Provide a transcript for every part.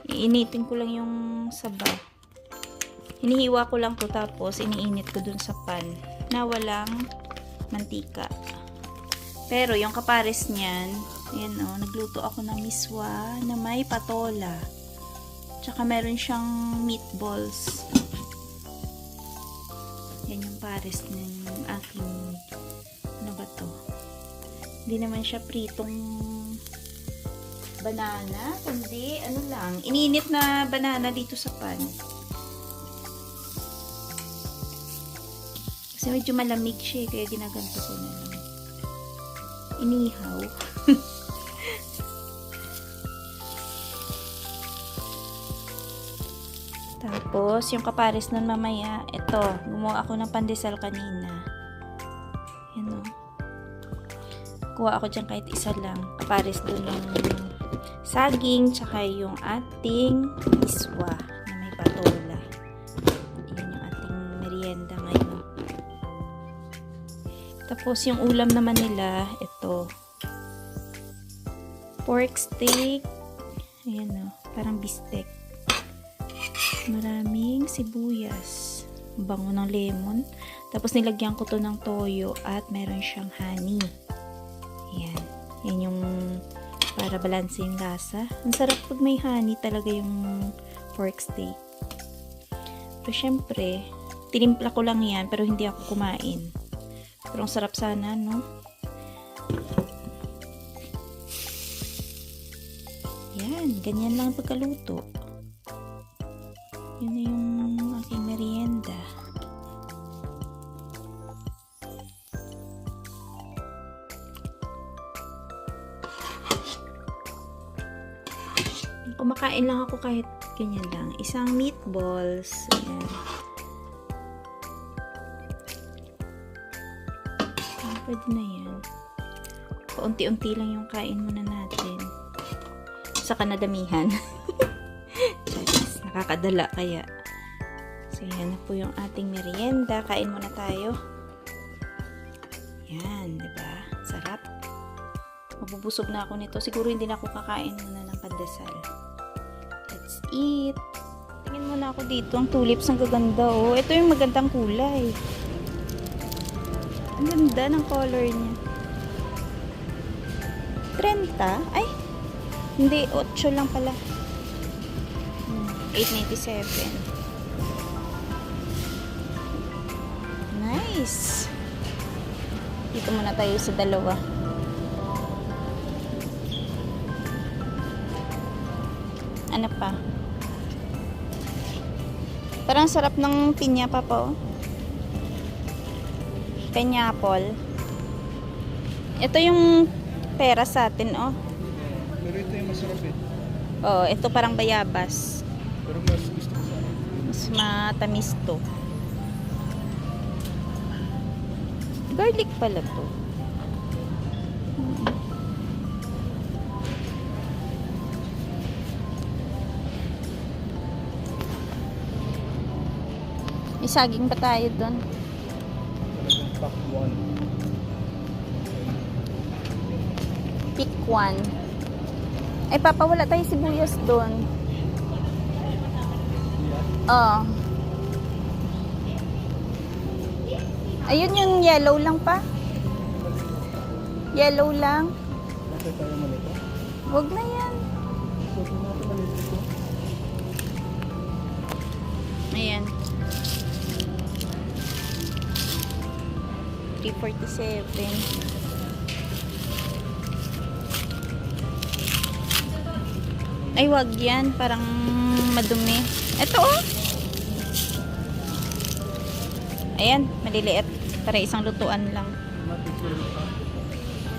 Iinitin ko lang yung saba. Hinihiwa ko lang to tapos iniinit ko dun sa pan na walang mantika. Pero yung kapares niyan, ayan o, nagluto ako ng miswa na may patola. Tsaka meron siyang meatballs. Yan yung pares ng aking, ano ba to? Hindi naman siya pritong banana, kundi ano lang, iniinit na banana dito sa pan. Kasi medyo malamig siya, kaya ginaganto ko na lang. Inihaw. Tapos, yung kapares nun mamaya, ito, gumawa ako ng pandesal kanina. Yan o. Kuha ako dyan kahit isa lang. Kapares dun yung saging, tsaka yung ating miswa na may patola. Yan yung ating merienda ngayon. Tapos, yung ulam naman nila, ito. Pork steak. Ayan o, parang bistek. Maraming sibuyas. Bango ng lemon. Tapos nilagyan ko to ng toyo at meron siyang honey. Ayan. Yan yung para balanse yung lasa. Ang sarap pag may honey talaga yung pork steak. Pero syempre, tinimpla ko lang yan pero hindi ako kumain. Pero ang sarap sana, no? Yan. Ganyan lang pagkaluto. Yun na yung aking merienda. Kumakain lang ako kahit ganyan lang. Isang meatballs. Ayan. Pwede na yan. Paunti-unti lang yung kain muna natin. Sa kanadamihan. Nakakadala kaya. So, yan na po yung ating merienda. Kain muna tayo. Yan, diba? Sarap. Mabubusog na ako nito. Siguro hindi na ako kakain muna ng pandesal. Let's eat. Tingin muna ako dito. Ang tulips ang gaganda, oh. Ito yung magandang kulay. Ang ganda ng color niya. 30? Ay! Hindi, 8 lang pala. 8.97. Nice. Dito muna tayo sa dalawa. Ano pa? Parang sarap ng pinya pa po. Pineapple. Ito yung pera sa atin, oh. Pero ito yung masarap eh. Oh, ito parang bayabas. Pero mas gusto ko sana. Mas matamis to. Garlic pala to. May saging pa tayo doon. Talagang pack one. Pick one. Ay, papa, wala tayo sibuyas doon. Oh. Ayun yung yellow lang pa. Yellow lang. Bakit tayo malito? Wag na yan. Bakit natin malito ito? Ayan. 347. Ay, wag yan. Parang madumi. Ito, oh. Ayan, maliliit. Para isang lutuan lang.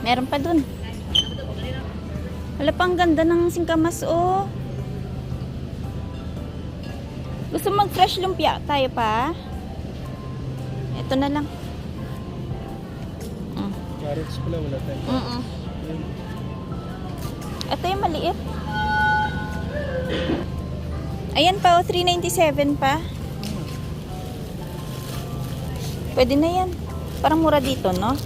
Meron pa dun. Wala pang ganda ng singkamas, oh. Gusto mag-fresh lumpia tayo pa? Ito na lang. Carrots pala wala tayo. Ito yung maliit. Ayan pa, oh, 397 pa. Pwede na yan. Parang mura dito, no?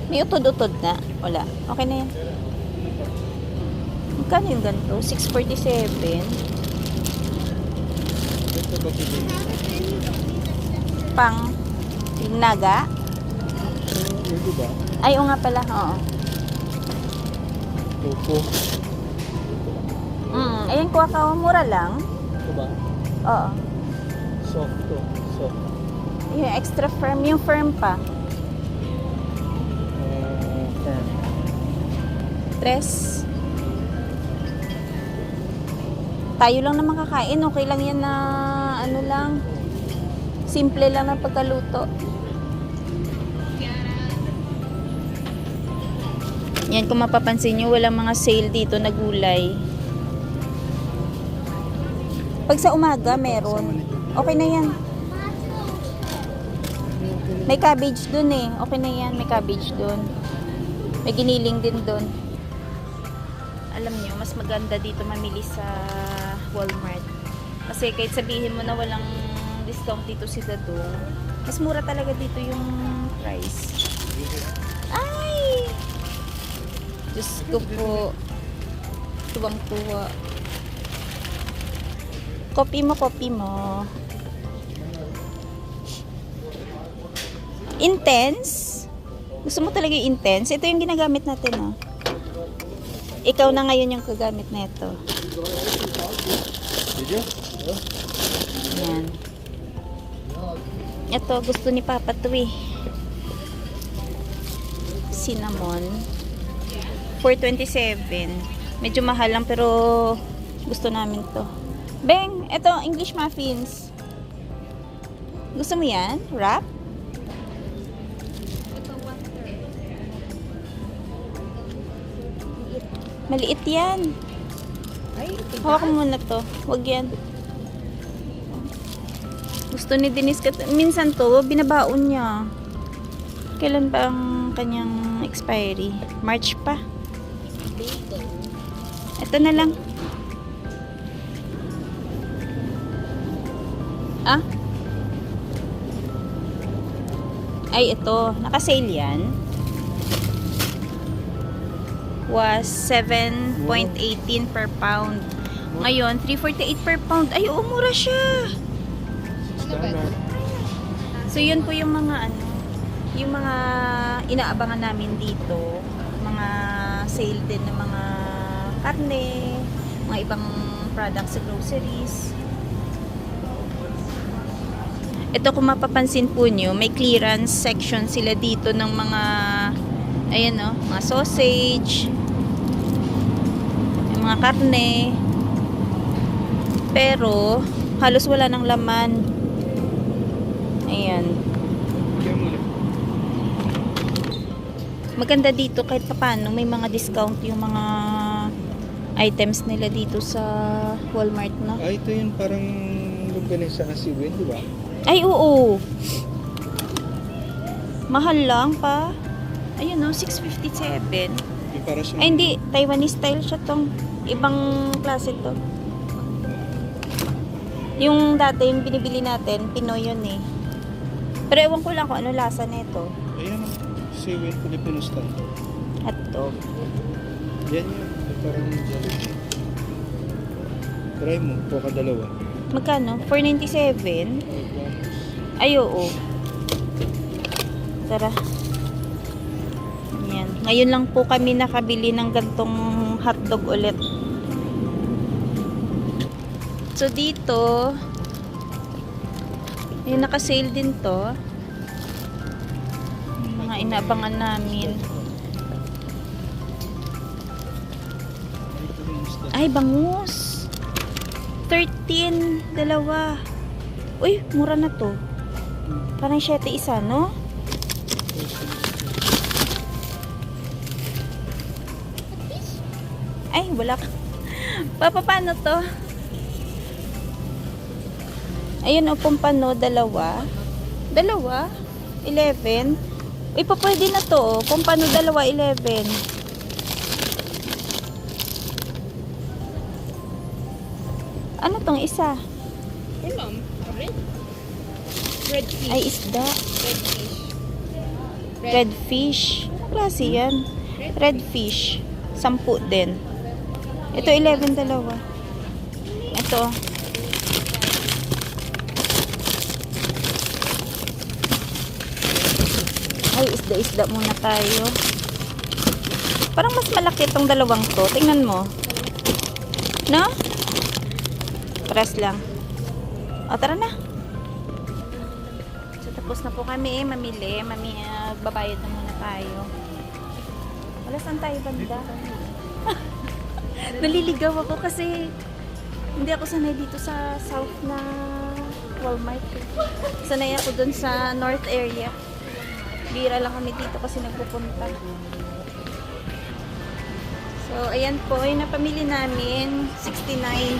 May utod-utod na. Wala. Okay na yan. Magkano yung ganito? 647. Ito ba ito? Pang naga. Ito ba? Ay, o nga pala. Oo. Topo. Ayan, kuha ka. Mura lang. Ito ba? Oo. Soft to. Soft. Yung extra firm. Yung firm pa. Firm. Tres. Tayo lang na makakain. Okay lang yan na ano lang. Simple lang na pagkaluto. Yan, kung mapapansin nyo, walang mga sale dito na gulay. Pag sa umaga, meron. Okay na yan. May cabbage dun eh. Okay na yan, may cabbage dun. May giniling din dun. Alam nyo, mas maganda dito mamili sa Walmart. Kasi kahit sabihin mo na walang discount dito si Dadong, mas mura talaga dito yung price. Ay! Diyos ko po. Tuwang-tuwa. Copy mo. Intense? Gusto mo talaga yung intense? Ito yung ginagamit natin, oh. Ikaw na ngayon yung kagamit na ito. Yan. Ito, gusto ni Papa to eh. Cinnamon. 427. Medyo mahal lang pero gusto namin to. Beng, ito, English muffins. Gusto mo yan? Wrap? Maliit yan. Hawakan mo na to. Huwag yan. Gusto ni Denise, minsan to, binabaon niya. Kailan ba ang kanyang expiry? March pa. Ito na lang. Ah? Ay, ito. Naka-sale yan. Was 7.18 per pound. Ngayon, 3.48 per pound. Ay, oo, mura siya. Standard. So, yun po yung mga yung mga inaabangan namin dito. Mga sale din ng mga karne, mga ibang products sa groceries. Ito, kung mapapansin po nyo, may clearance section sila dito ng mga ayan o, mga sausage, yung mga karne, pero halos wala ng laman. Ayan. Maganda dito kahit paano may mga discount yung mga items nila dito sa Walmart, no? Ito yung parang longganisa na siwin, di ba? Ay, oo. Mahal lang pa. Ayun, no, 657. Yung para siyang... Ay, hindi. Taiwanese style siya tong. Ibang klase to. Yung dati, yung binibili natin, Pinoy yun eh. Pero ewan ko lang kung ano lasa nito. Ayan, siwin, Filipino style. At to. Yan yun. Parang Jollibee. Try mo, kuha ka dalawa. Magkano? 497? Ay, oo. Tara. Yan. Ngayon lang po kami nakabili ng gantong hotdog ulit. So, dito, yung naka-sale din to. Yung mga inaabangan namin. Ay, bangus. 13, dalawa. Uy, mura na to. Parang 7 isa, no? Ay, wala ka. Paano to? Ayun o, pumpano, dalawa. Dalawa? 11. Uy, pwede na to, oh. Pumpano, dalawa, 11. Ano tong isa? Ulam. Red. Red fish. Ay, isda. Red fish. Red fish. Anong klase yan? Redfish. 10 din. Ito 11 dalawa. Ito. Ay, isda-isda muna tayo. Parang mas malaki itong dalawang to. Tingnan mo. No? Press lang. O, tara na. So, tapos na po kami mamili. Babayad na muna tayo. Wala, saan tayo banda? Naliligaw ako kasi hindi ako sanay dito sa south na Walmart. Sanay ako dun sa north area. Bira lang kami dito kasi nagpupunta. So, ayan po, yung napamili namin, $69.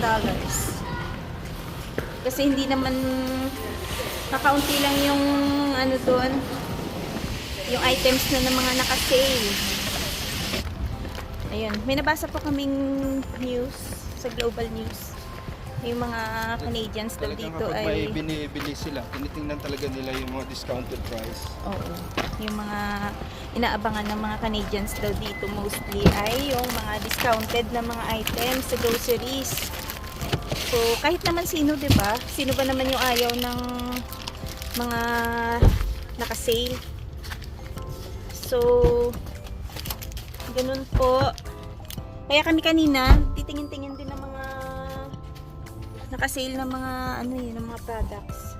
Kasi hindi naman nakaunti lang yung ano doon, yung items na ng mga naka-sale. Ayun, may nabasa po kaming news sa Global News. Yung mga Canadians daw Talagang dito kapag may ay binibili sila, tinitingnan talaga nila yung mga discounted price. oo, yung mga inaabangan ng mga Canadians daw dito mostly ay yung mga discounted na mga items sa groceries. So, kahit naman sino, 'di ba? Sino ba naman yung ayaw ng mga naka-sale? So, ganun po. Kaya kami kanina, titingin-tingin din ng mga naka-sale na mga ano yun, ng mga products.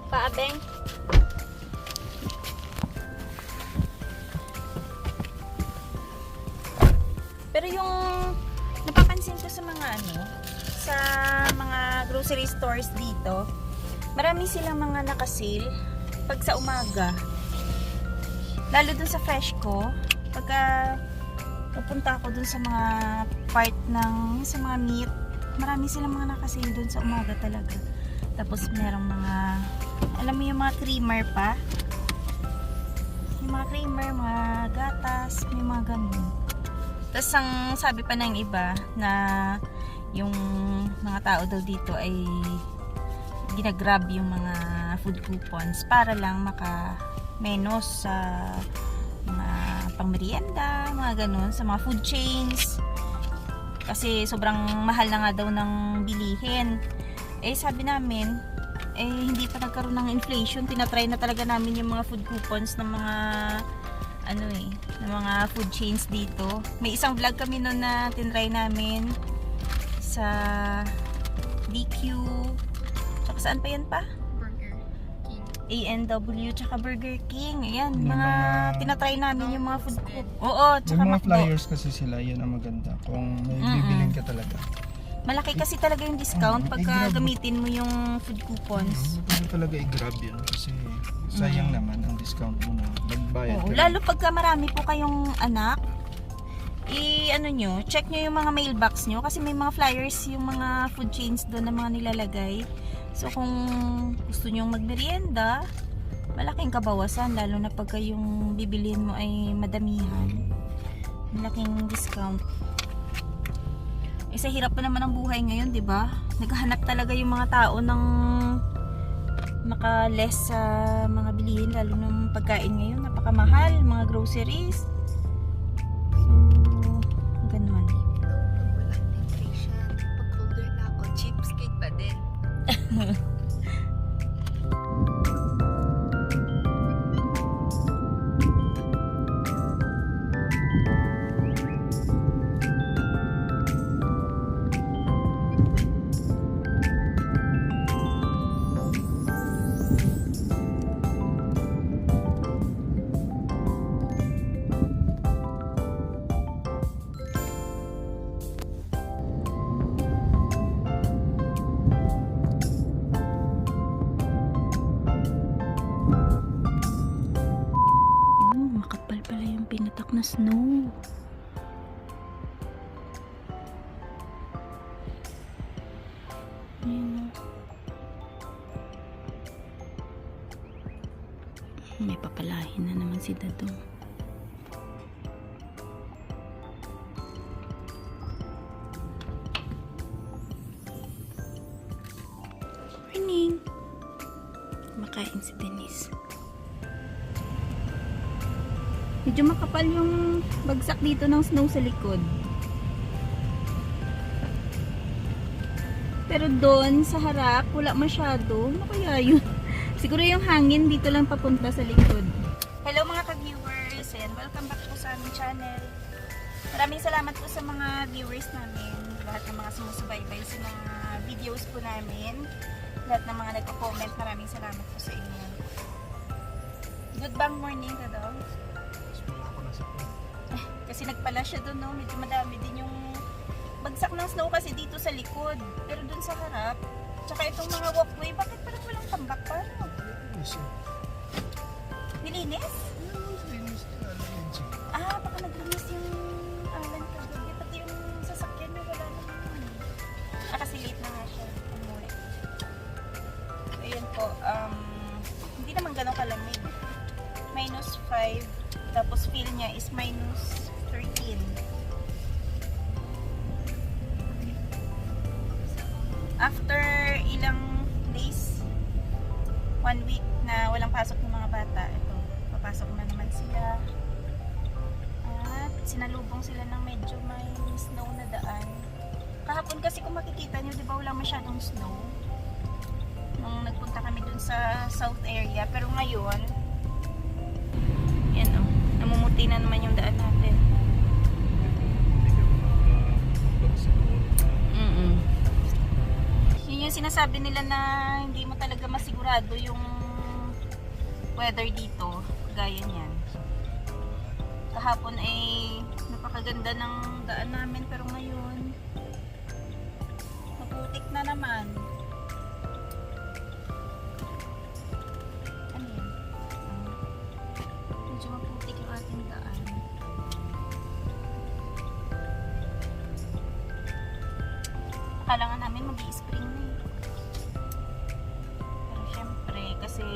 Paabeng. Pero yung napapansin ko sa mga ano, sa mga grocery stores dito, marami silang mga naka-sale pag sa umaga. Lalo dun sa Freshco, pagka pupunta ako dun sa mga part ng sa mga meat, marami silang mga naka-sale dun sa umaga talaga. Tapos merong mga, alam mo yung mga creamer pa, yung mga creamer, mga gatas, may mga ganun. Tapos ang sabi pa ng iba na yung mga tao daw dito ay ginagrab yung mga food coupons para lang maka-menos sa mga pangmerienda, mga ganun, sa mga food chains. Kasi sobrang mahal na nga daw ng bilihin. Eh sabi namin, eh hindi pa nagkaroon ng inflation. Tinatry na talaga namin yung mga food coupons ng mga ano eh, ng mga food chains dito. May isang vlog kami noon na tinry namin sa DQ. Tsaka saan pa yan pa? Burger King. A&W tsaka Burger King. Ayan, Yung mga mga- tinatry namin yung mga food coupons. Oo, tsaka Yung mga McDo. flyers kasi sila, yun ang maganda. Kung may bibilin ka talaga. Malaki kasi talaga yung discount pagka i-grab. gamitin mo yung food coupons. Maganda talaga i-grab yun kasi sayang naman ang discount mo na magbayad Oo, ka. lalo pagka marami po kayong anak, ano nyo, check nyo yung mga mailbox nyo kasi may mga flyers yung mga food chains doon na mga nilalagay. So kung gusto nyo magmerienda, malaking kabawasan lalo na pagka yung bibiliin mo ay madamihan. Malaking discount. Sa hirap pa naman ang buhay ngayon, 'di ba? Naghahanap talaga yung mga tao ng maka-less sa mga bilihin, lalo ng pagkain ngayon, napakamahal, mga groceries. So, ganun. Pag walang inflation, pag older na ako, cheapskate pa din. Makapal pala yung pinatak na snow. Ayan. May papalahin na naman si Dadong. Morning! Makain si Denise. Medyo makapal yung bagsak dito ng snow sa likod. Pero doon sa harap, wala masyado. Ano kaya yun? Siguro yung hangin dito lang papunta sa likod. Hello mga ka-viewers, and welcome back po sa aming channel. Maraming salamat po sa mga viewers namin, lahat ng mga sumusubaybay sa mga videos po namin, lahat ng mga nagko-comment, maraming salamat po sa inyo. Good bang morning ka daw? Kasi nagpala siya doon, no? Medyo madami din yung bagsak ng snow kasi dito sa likod. Pero doon sa harap, tsaka itong mga walkway, bakit parang walang tambak pa? No? Nilinis? Ah, baka naglinis yung alan kagabi. Pati yung sasakyan na wala naman. Ah, kasi late na nga siya. Umuwi. So, yun po. Hindi naman ganun kalamig. -5. Tapos feel niya is -13. After ilang days, 1 week na walang pasok ng mga bata, ito, papasok na naman sila. At sinalubong sila ng medyo may snow na daan. Kahapon kasi kung makikita nyo, di ba wala masyadong snow? Nung nagpunta kami dun sa south area. Pero ngayon, yan o, namumuti na naman yung daan natin. Yun yung sinasabi nila na hindi mo talaga masigurado yung weather dito, gaya niyan. Kahapon ay napakaganda ng daan namin, pero ngayon maputik na naman. Ano yan? Medyo maputik yung ating daan. Akala nga namin mag-i-spring na eh. Pero syempre, kasi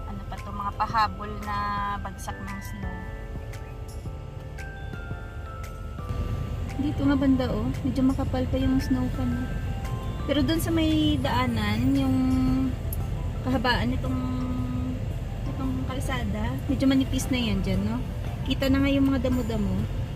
ano pa to, mga pahabol na bagsak ng snow. Dito nga banda oh, medyo makapal pa yung snow pa na. Pero dun sa may daanan, yung kahabaan nitong kalsada, medyo manipis na yan dyan, no? Kita na nga yung mga damo-damo.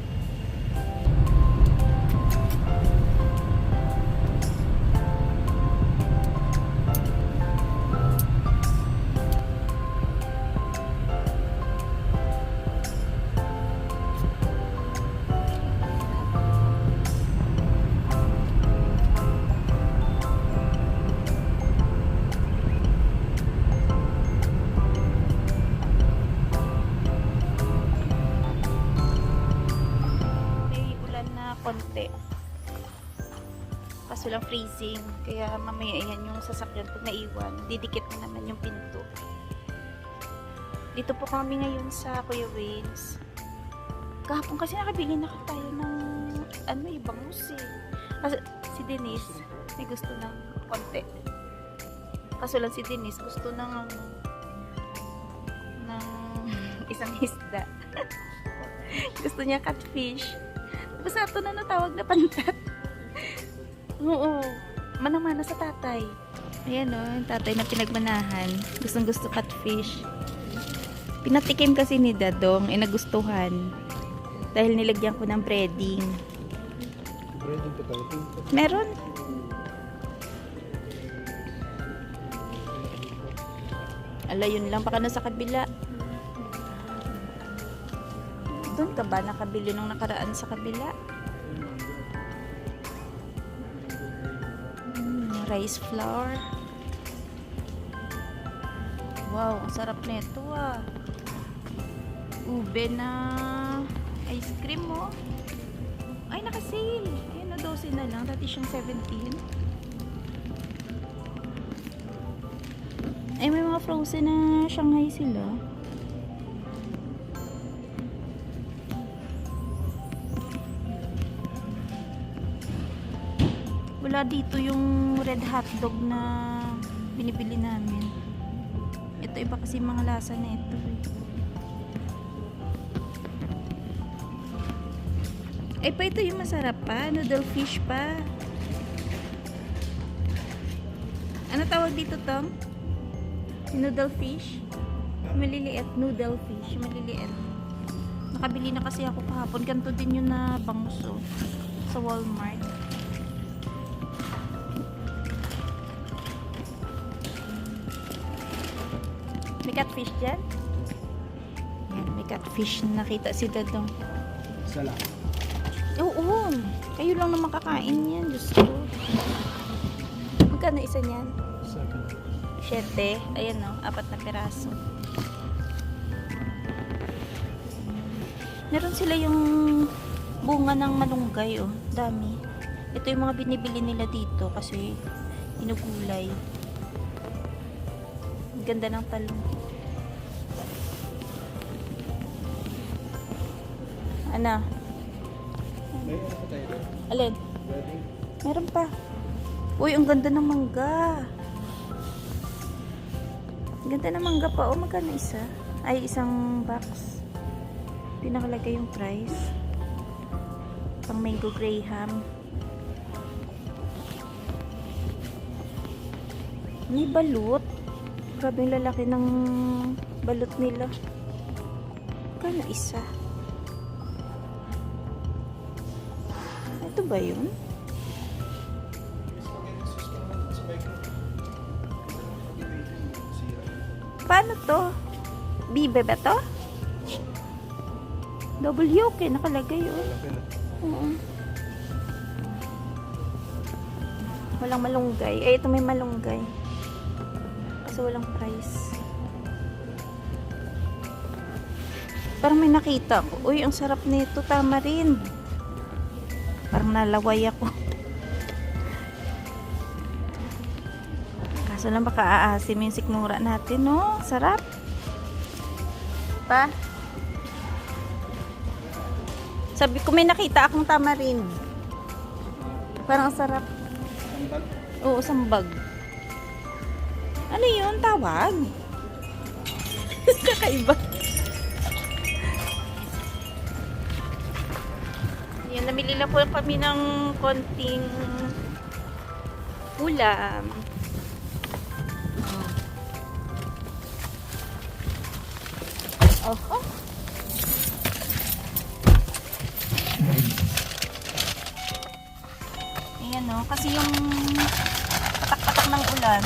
Konti. Kaso lang freezing. Kaya mamaya yan yung sasakyan pag naiwan. Didikit na naman yung pinto. Dito po kami ngayon sa Kuya Wayne's. Kahapon kasi nakabili na tayo ng bangus eh. Kasi si Denise may gusto ng konti. Kaso lang si Denise gusto ng isang isda. Gusto niya catfish. Tapos ito na natawag na pantat. Oo. Manang-mana sa tatay. Ayan o, yung tatay na pinagmanahan. Gustong gusto catfish. Pinatikim kasi ni Dadong, nagustuhan. Dahil nilagyan ko ng breading. Breading pa tayo. Meron. Ala, yun lang. Baka na sa kabila. Doon ka ba nakabili nung nakaraan sa kabila? Rice flour. Wow, ang sarap nito ah. Ube na ice cream mo. Ay, naka-sale. Ayun na, 12 na lang. Dati siyang 17. Ay, may mga frozen na Shanghai sila. Wala dito yung red hotdog na binibili namin. Ito iba kasi mga lasa na ito eh. Ay pa, ito yung masarap pa. Noodle fish pa. Ano tawag dito, Tom? Noodle fish? Maliliit, noodle fish, maliliit. Nakabili na kasi ako kahapon. Ganito din yun na bangus sa Walmart. May catfish dyan? Yan, may catfish na nakita si Dadong. Isa lang. Oo, kayo lang naman kakain yan. Diyos ko. Magkano isa niyan? Isa ka. 7. Ayan o, 4 na piraso. Meron sila yung bunga ng malunggay oh. Dami. Ito yung mga binibili nila dito kasi inugulay. Ang ganda ng talong. Ano? May ano pa tayo? Alin? Wedding? Meron pa. Uy, ang ganda ng mangga. Ang ganda ng mangga pa. O, magkano isa? Ay, isang box. Hindi nakalagay yung price. Pang mango graham. May balut. Grabe yung lalaki ng balut nila. Magkano isa? Ito ba yun? Paano to? Bibe ba to? W okay, nakalagay oh. Malaki na. Oo. Walang malunggay. Eh, ito may malunggay. Kasi walang price. Parang may nakita ko. Uy, ang sarap nito. Tamarind. Parang nalaway ako. Kaso lang baka aasim yung sikmura natin, no? Sarap. Pa? Sabi ko may nakita akong tamarind. Parang ang sarap. Sambal? Oo, sambag. Ano yun? Tawag? Kakaiba. Yan, namili lang po kami ng konting ulam. Oh. Ayan o, kasi yung patak-patak ng ulan,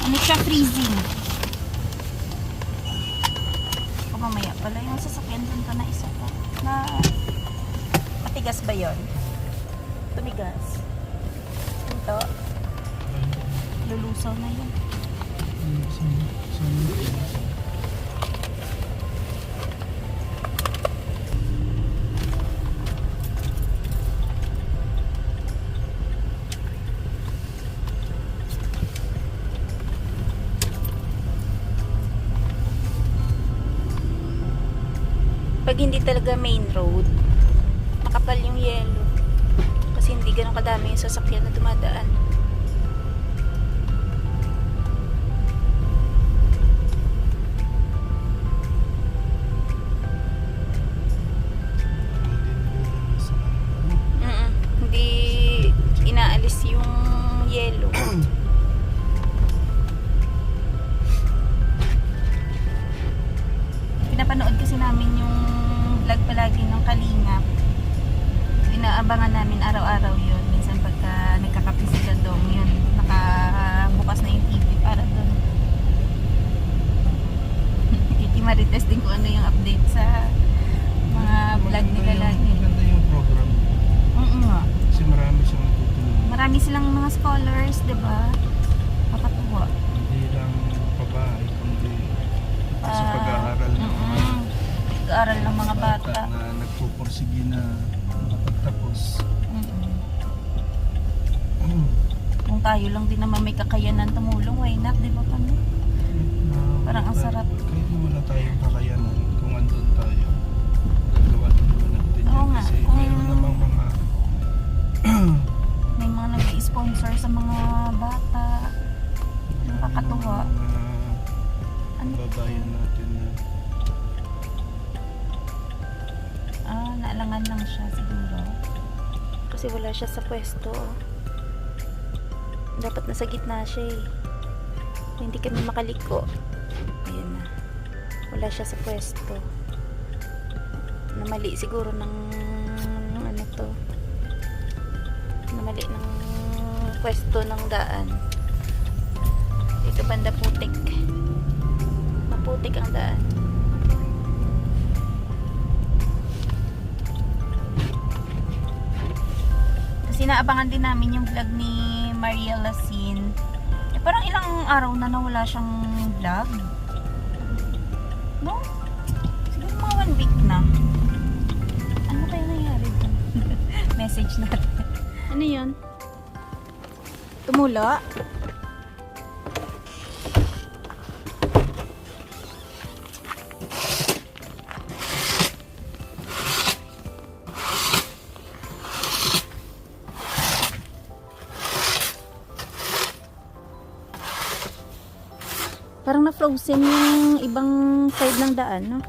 ano siya, freezing. O mamaya pala yung sasakyan dun pa na isa pa. Na, matigas ba yun? Tumigas. Ito. Lulusaw na yun. Pag hindi talaga main road, makapal yung yelo. Kasi hindi ganun kadami yung sasakyan na dumadaan. Hindi inaalis yung yelo. Pinapanood kasi namin yung vlog palagi ng Kalingap. Inaabangan namin araw-araw yun. Minsan pagka nagkakape si Dadong yun, nakabukas na yung TV para doon. Kikimarites din kung ano yung update sa mga vlog nila lagi. Maganda yung program. Oo nga. Kasi marami siyang natutulungan. Marami silang mga scholars, diba? Makatuwa. Hindi lang pabahay, kundi sa pag-aaral ng mga pag-aaral ng mga bata. na nagpupursige na makapagtapos. Kung tayo lang din naman may kakayanan tumulong, why not, di ba kami? Parang ang sarap. Kahit na wala tayong kakayanan, kung andun tayo, gagawa din naman natin Oo yan. nga. Kasi mayroon namang mga May mga nag-sponsor sa mga bata. Nakakatuwa. Ano? babayan natin na Naalangan lang siya siguro. Kasi wala siya sa pwesto. Dapat nasa gitna siya eh. Hindi kami makaliko. Ayan na. Wala siya sa pwesto. Namali siguro ng ano to. Namali ng pwesto ng daan. Dito banda putik. Maputik ang daan. Kasi naabangan din namin yung vlog ni Maria Lacin. Eh, parang ilang araw na nawala siyang vlog. No? Siguro mga 1 week na. Ano kaya nangyari dun? Message natin. Ano yun? Tumula? Parang na-frozen yung ibang side ng daan, no?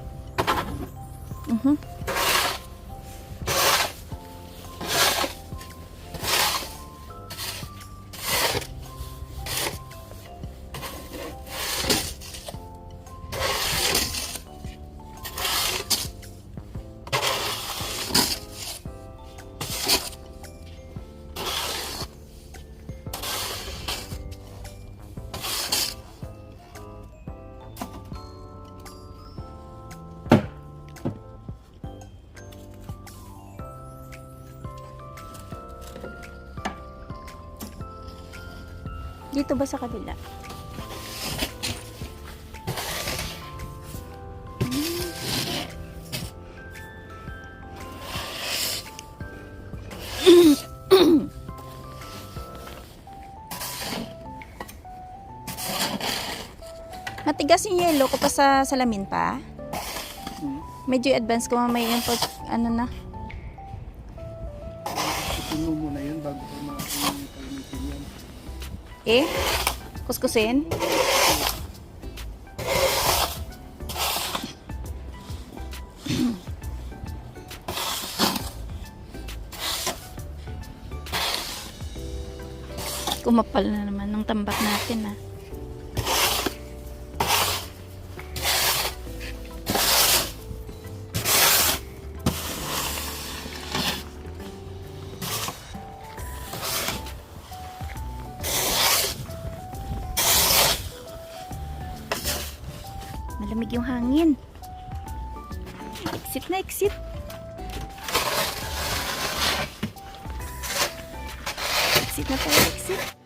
Dito ba sa kabila? Matigas yung yelo ko pa sa salamin pa. Medyo advance ko mamaya yung pag ano na. Ipin mo muna yun bago ko makakalimutin yan. Eh, kuskusin. Kumapal na naman ng tambak natin, ah. Malamig yung hangin. Exit na, exit. Exit na tayo, exit.